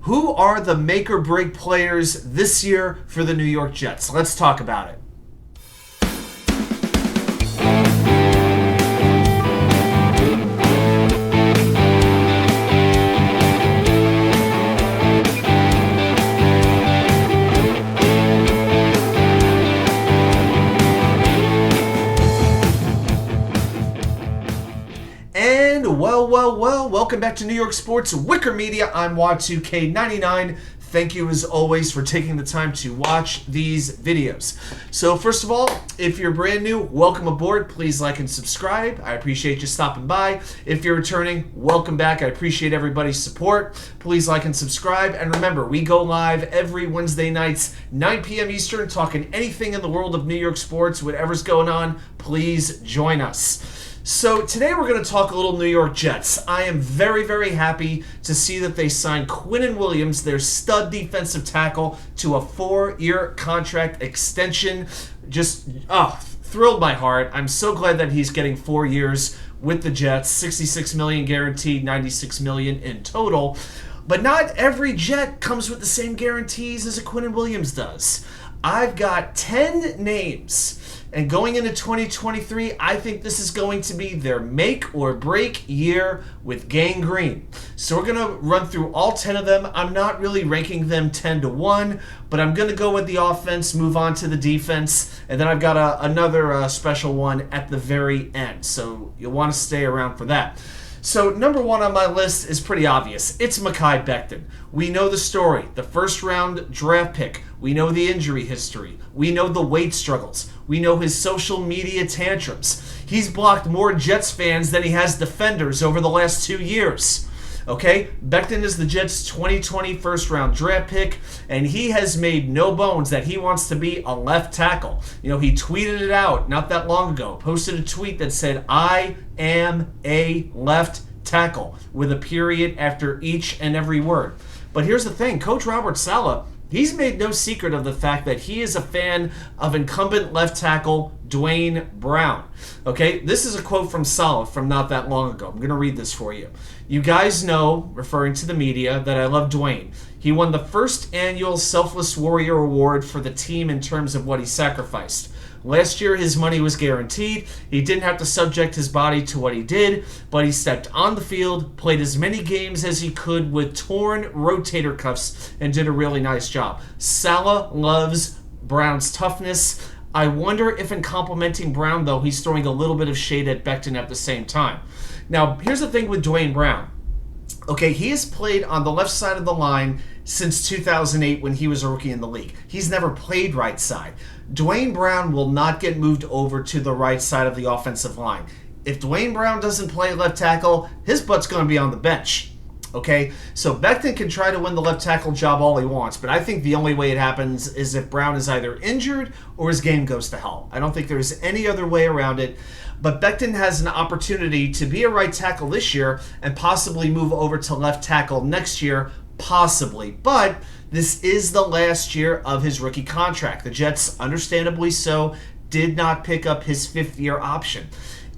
Who are the make or break players this year for the New York Jets? Let's talk about it. Well, welcome back to New York Sports WickerMedia. I'm Y2K99. Thank you as always for taking the time to watch these videos. So first of all, if you're brand new, welcome aboard. Please like and subscribe. I appreciate you stopping by. If you're returning, welcome back. I appreciate everybody's support. Please like and subscribe. And remember, we go live every Wednesday nights, 9 p.m. Eastern, talking anything in the world of New York sports, whatever's going on. Please join us. So today we're going to talk a little New York Jets. I am very, very happy to see that they signed Quinnen Williams, their stud defensive tackle, to a 4-year contract extension. Just, thrilled my heart. I'm so glad that he's getting 4 years with the Jets, $66 million guaranteed, $96 million in total. But not every Jet comes with the same guarantees as a Quinnen Williams does. I've got 10 names. And going into 2023, I think this is going to be their make or break year with Gang Green. So we're going to run through all 10 of them. I'm not really ranking them 10 to 1, but I'm going to go with the offense, move on to the defense, and then I've got another special one at the very end. So you'll want to stay around for that. So number one on my list is pretty obvious. It's Mekhibecton. We know the story. The first round draft pick. We know the injury history. We know the weight struggles. We know his social media tantrums. He's blocked more Jets fans than he has defenders over the last 2 years. Okay, Becton is the Jets' 2020 first round draft pick, and he has made no bones that he wants to be a left tackle. You know, he tweeted it out not that long ago, posted a tweet that said, "I am a left tackle," with a period after each and every word. But here's the thing, Coach Robert Saleh, he's made no secret of the fact that he is a fan of incumbent left tackle Duanebrown. Okay, this is a quote from Saleh from not that long ago. I'm going to read this for you. "You guys know," referring to the media, "that I love Dwayne. He won the first annual Selfless Warrior Award for the team in terms of what he sacrificed. Last year, his money was guaranteed. He didn't have to subject his body to what he did, but he stepped on the field, played as many games as he could with torn rotator cuffs, and did a really nice job. Saleh loves Brown's toughness. I wonder if in complimenting Brown, though, he's throwing a little bit of shade at Becton at the same time." Now, here's the thing with Duanebrown. Okay, he has played on the left side of the line since 2008 when he was a rookie in the league. He's never played right side. Duanebrown will not get moved over to the right side of the offensive line. If Duanebrown doesn't play left tackle, his butt's going to be on the bench. Okay, so Becton can try to win the left tackle job all he wants, but I think the only way it happens is if Brown is either injured or his game goes to hell. I don't think there's any other way around it. But Becton has an opportunity to be a right tackle this year and possibly move over to left tackle next year, possibly. But this is the last year of his rookie contract. The Jets, understandably so, did not pick up his 5th-year option.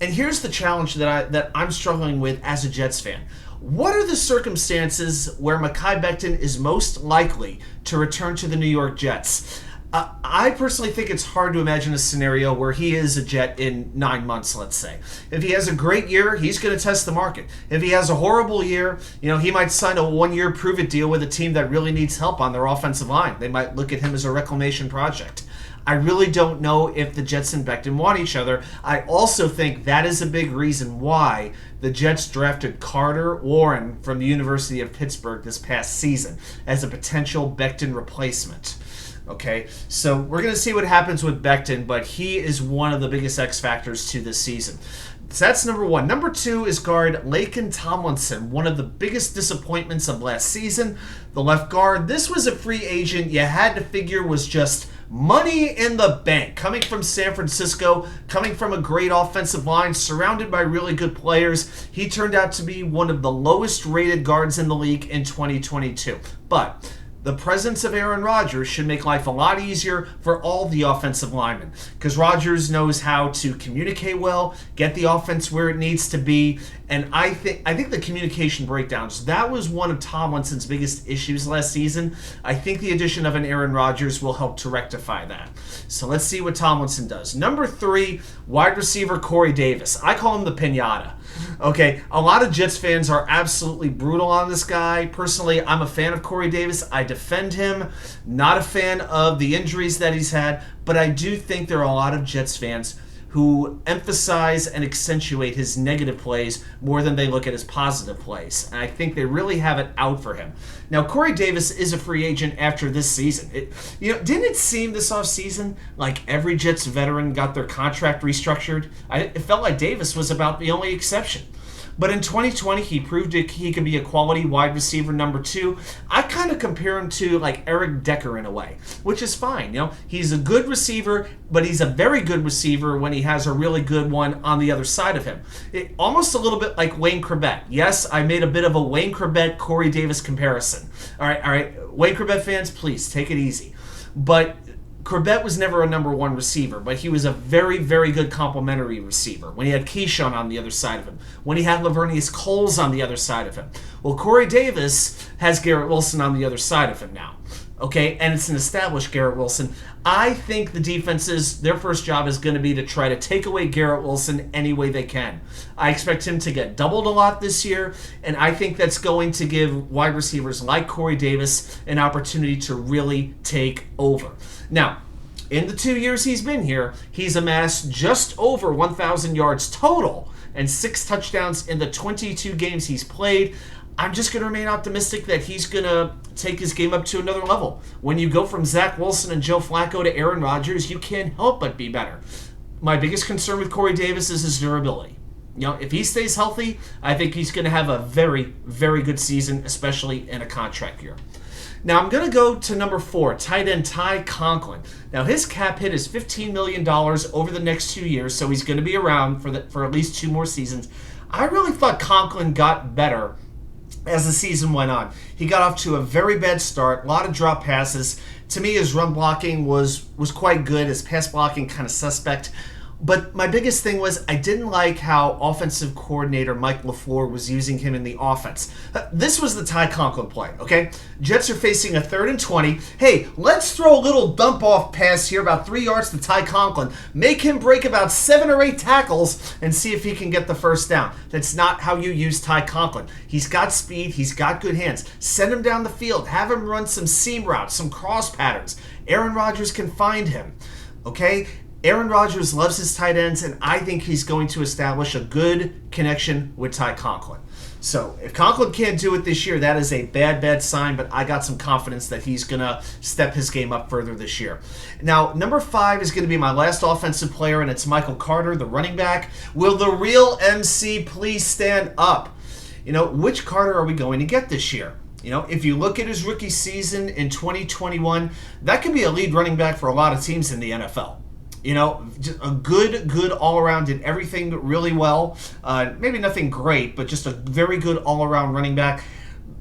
And here's the challenge that I'm struggling with as a Jets fan. What are the circumstances where Mekhibecton is most likely to return to the New York Jets? I personally think it's hard to imagine a scenario where he is a Jet in 9 months, let's say. If he has a great year, he's going to test the market. If he has a horrible year, he might sign a 1-year prove-it deal with a team that really needs help on their offensive line. They might look at him as a reclamation project. I really don't know if the Jets and Becton want each other. I also think that is a big reason why the Jets drafted Carter Warren from the University of Pittsburgh this past season as a potential Becton replacement. Okay, so we're going to see what happens with Becton, but he is one of the biggest X factors to this season. So that's number one. Number two is guard Lakentomlinson, one of the biggest disappointments of last season. The left guard, this was a free agent you had to figure was just money in the bank. Coming from San Francisco, coming from a great offensive line, surrounded by really good players, he turned out to be one of the lowest rated guards in the league in 2022. But the presence of Aaron Rodgers should make life a lot easier for all the offensive linemen, because Rodgers knows how to communicate well, get the offense where it needs to be, and I think the communication breakdowns, that was one of Tomlinson's biggest issues last season. I think the addition of an Aaron Rodgers will help to rectify that. So let's see what Tomlinson does. Number 3, wide receiver Corey Davis. I call him the Pinata. Okay, a lot of Jets fans are absolutely brutal on this guy. Personally, I'm a fan of Corey Davis. I defend him. Not a fan of the injuries that he's had, but I do think there are a lot of Jets fans who emphasize and accentuate his negative plays more than they look at his positive plays. And I think they really have it out for him. Now, Corey Davis is a free agent after this season. Didn't it seem this offseason like every Jets veteran got their contract restructured? It felt like Davis was about the only exception. But in 2020, he proved he could be a quality wide receiver number 2. I kind of compare him to like Eric Decker in a way, which is fine. He's a good receiver, but he's a very good receiver when he has a really good one on the other side of him. Almost a little bit like Wayne Corbett. Yes, I made a bit of a Wayne Corbett, Corey Davis comparison. All right. Wayne Corbett fans, please take it easy. But Corbett was never a number 1 receiver, but he was a very, very good complementary receiver when he had Keyshawn on the other side of him, when he had Lavernius Coles on the other side of him. Well, Corey Davis has Garrett Wilson on the other side of him now. Okay, and it's an established Garrett Wilson. I think the defenses, their first job is going to be to try to take away Garrett Wilson any way they can. I expect him to get doubled a lot this year, and I think that's going to give wide receivers like Corey Davis an opportunity to really take over. Now, in the 2 years he's been here, he's amassed just over 1,000 yards total and 6 touchdowns in the 22 games he's played. I'm just going to remain optimistic that he's going to take his game up to another level. When you go from Zach Wilson and Joe Flacco to Aaron Rodgers, you can't help but be better. My biggest concern with Corey Davis is his durability. If he stays healthy, I think he's going to have a very, very good season, especially in a contract year. Now, I'm going to go to number 4, tight end tyconklin. Now, his cap hit is $15 million over the next 2 years, so he's going to be around for at least 2 more seasons. I really thought Conklin got better as the season went on. He got off to a very bad start, a lot of drop passes. To me, his run blocking was quite good, his pass blocking kind of suspect. But my biggest thing was I didn't like how offensive coordinator Mike LaFleur was using him in the offense. This was the tyconklin play, okay? Jets are facing a 3rd and 20. Hey, let's throw a little dump-off pass here about 3 yards to tyconklin. Make him break about 7 or 8 tackles and see if he can get the first down. That's not how you use tyconklin. He's got speed. He's got good hands. Send him down the field. Have him run some seam routes, some cross patterns. Aaron Rodgers can find him, okay? Aaron Rodgers loves his tight ends, and I think he's going to establish a good connection with tyconklin. So if Conklin can't do it this year, that is a bad, bad sign, but I got some confidence that he's going to step his game up further this year. Now, number 5 is going to be my last offensive player, and it's Michael Carter, the running back. Will the real MC please stand up? Which Carter are we going to get this year? If you look at his rookie season in 2021, that could be a lead running back for a lot of teams in the NFL. Just a good all-around, did everything really well. Maybe nothing great, but just a very good all-around running back.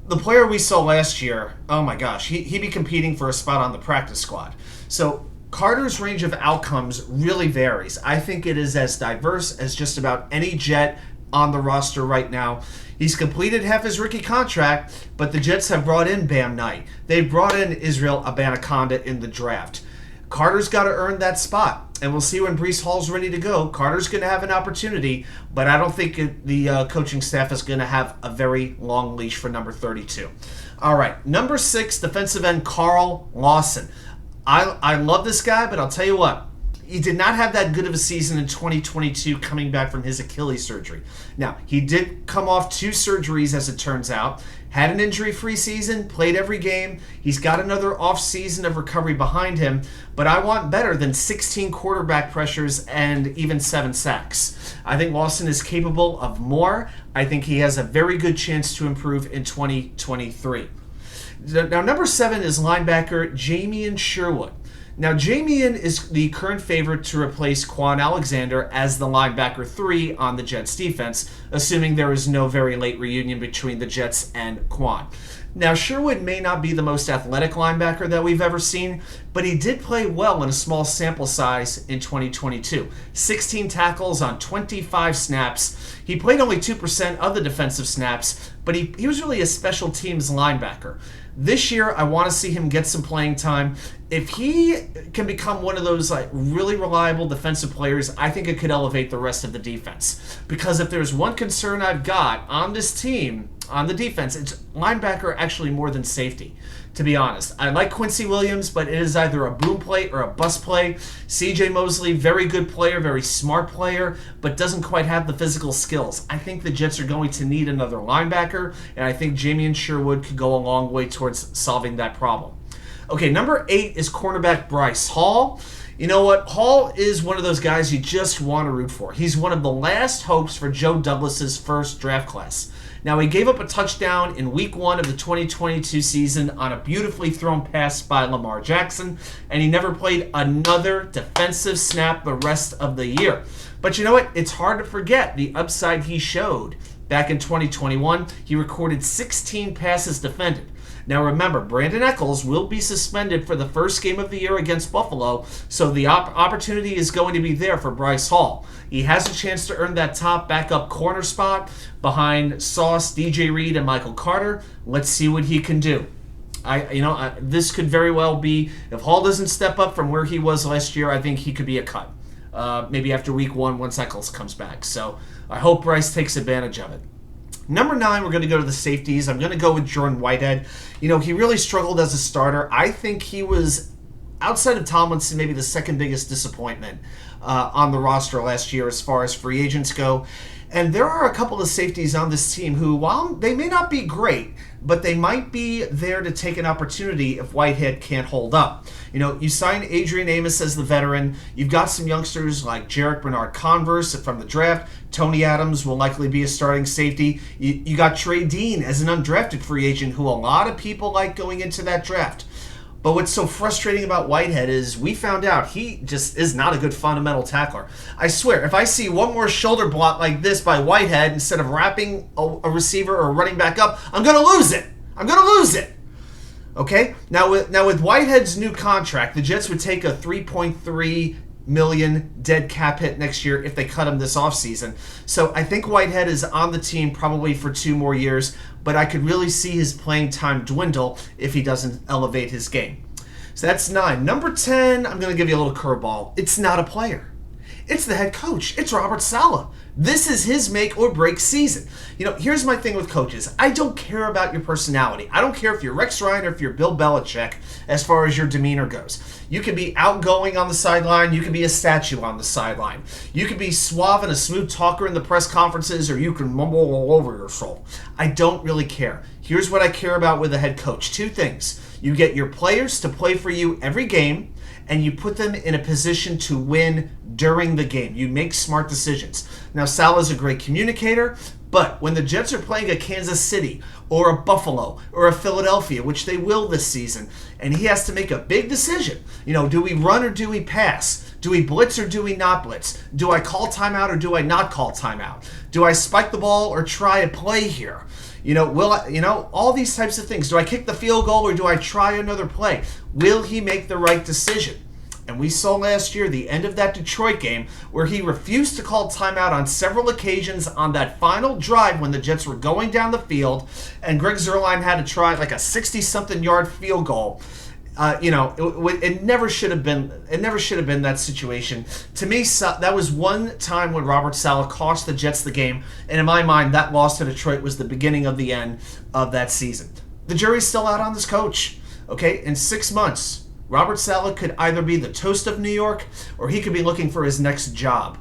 The player we saw last year, oh my gosh, he'd be competing for a spot on the practice squad. So Carter's range of outcomes really varies. I think it is as diverse as just about any Jet on the roster right now. He's completed half his rookie contract, but the Jets have brought in Bam Knight. They've brought in Israel Abanaconda in the draft. Carter's got to earn that spot, and we'll see when Brycehall's ready to go. Carter's going to have an opportunity, but I don't think the coaching staff is going to have a very long leash for number 32. All right, number 6, defensive end carllawson. I love this guy, but I'll tell you what. He did not have that good of a season in 2022 coming back from his Achilles surgery. Now, he did come off 2 surgeries, as it turns out. Had an injury-free season, played every game. He's got another off-season of recovery behind him, but I want better than 16 quarterback pressures and even 7 sacks. I think Lawson is capable of more. I think he has a very good chance to improve in 2023. Now, number 7 is linebacker Jamiensherwood. Now, Jamien is the current favorite to replace Quan Alexander as the linebacker 3 on the Jets defense, assuming there is no very late reunion between the Jets and Quan. Now, Sherwood may not be the most athletic linebacker that we've ever seen, but he did play well in a small sample size in 2022. 16 tackles on 25 snaps. He played only 2% of the defensive snaps, but he was really a special teams linebacker. This year, I want to see him get some playing time. If he can become one of those really reliable defensive players, I think it could elevate the rest of the defense. Because if there's one concern I've got on this team, on the defense, it's linebacker actually more than safety, to be honest. I like Quincy Williams, but it is either a boom play or a bust play. CJ Mosley, very good player, very smart player, but doesn't quite have the physical skills. I think the Jets are going to need another linebacker, and I think Jamiensherwood could go a long way towards solving that problem. Okay, number 8 is cornerback Brycehall. You know what? Hall is one of those guys you just want to root for. He's one of the last hopes for Joe Douglas's first draft class. Now, he gave up a touchdown in week 1 of the 2022 season on a beautifully thrown pass by Lamar Jackson, and he never played another defensive snap the rest of the year. But you know what? It's hard to forget the upside he showed. Back in 2021, he recorded 16 passes defended. Now remember, Brandon Echols will be suspended for the first game of the year against Buffalo, so the opportunity is going to be there for Brycehall. He has a chance to earn that top backup corner spot behind Sauce, DJ Reed, and michaelcarter. Let's see what he can do. This could very well be, if Hall doesn't step up from where he was last year, I think he could be a cut. Maybe after week 1 once Echols comes back. So I hope Bryce takes advantage of it. Number 9, we're going to go to the safeties. I'm going to go with Jordan Whitehead. He really struggled as a starter. I think he was, outside of Tomlinson, maybe the second biggest disappointment on the roster last year as far as free agents go. And there are a couple of safeties on this team who, while they may not be great, but they might be there to take an opportunity if Whitehead can't hold up. You sign Adrian Amos as the veteran. You've got some youngsters like Jarek Bernard-Converse from the draft. Tony Adams will likely be a starting safety. You got Trey Dean as an undrafted free agent who a lot of people like going into that draft. But what's so frustrating about Whitehead is we found out he just is not a good fundamental tackler. I swear, if I see one more shoulder block like this by Whitehead instead of wrapping a receiver or running back up, I'm going to lose it. Okay? Now with Whitehead's new contract, the Jets would take a $3.3 million dead cap hit next year if they cut him this offseason. So I think Whitehead is on the team probably for 2 more years, but I could really see his playing time dwindle if he doesn't elevate his game. So that's 9. Number 10, I'm going to give you a little curveball. It's not a player. It's the head coach. It's Robert Saleh. This is his make or break season. Here's my thing with coaches. I don't care about your personality. I don't care if you're Rex Ryan or if you're Bill Belichick as far as your demeanor goes. You can be outgoing on the sideline. You can be a statue on the sideline. You can be suave and a smooth talker in the press conferences, or you can mumble all over yourself. I don't really care. Here's what I care about with a head coach. 2 things. You get your players to play for you every game, and you put them in a position to win during the game. You make smart decisions. Now, Saleh's a great communicator, but when the Jets are playing a Kansas City or a Buffalo or a Philadelphia, which they will this season, and he has to make a big decision, do we run or do we pass? Do we blitz or do we not blitz? Do I call timeout or do I not call timeout? Do I spike the ball or try a play here? All these types of things. Do I kick the field goal or do I try another play? Will he make the right decision? And we saw last year the end of that Detroit game where he refused to call timeout on several occasions on that final drive when the Jets were going down the field, and Greg Zuerlein had to try like a 60-something yard field goal. It never should have been. It never should have been that situation. To me, that was one time when Robert Saleh cost the Jets the game, and in my mind, that loss to Detroit was the beginning of the end of that season. The jury's still out on this coach. Okay, in 6 months, Robert Saleh could either be the toast of New York, or he could be looking for his next job.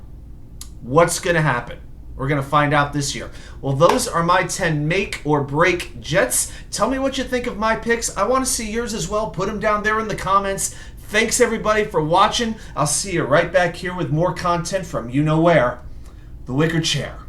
What's going to happen? We're going to find out this year. Well, those are my 10 make or break Jets. Tell me what you think of my picks. I want to see yours as well. Put them down there in the comments. Thanks, everybody, for watching. I'll see you right back here with more content from you know where, the Wicker Chair.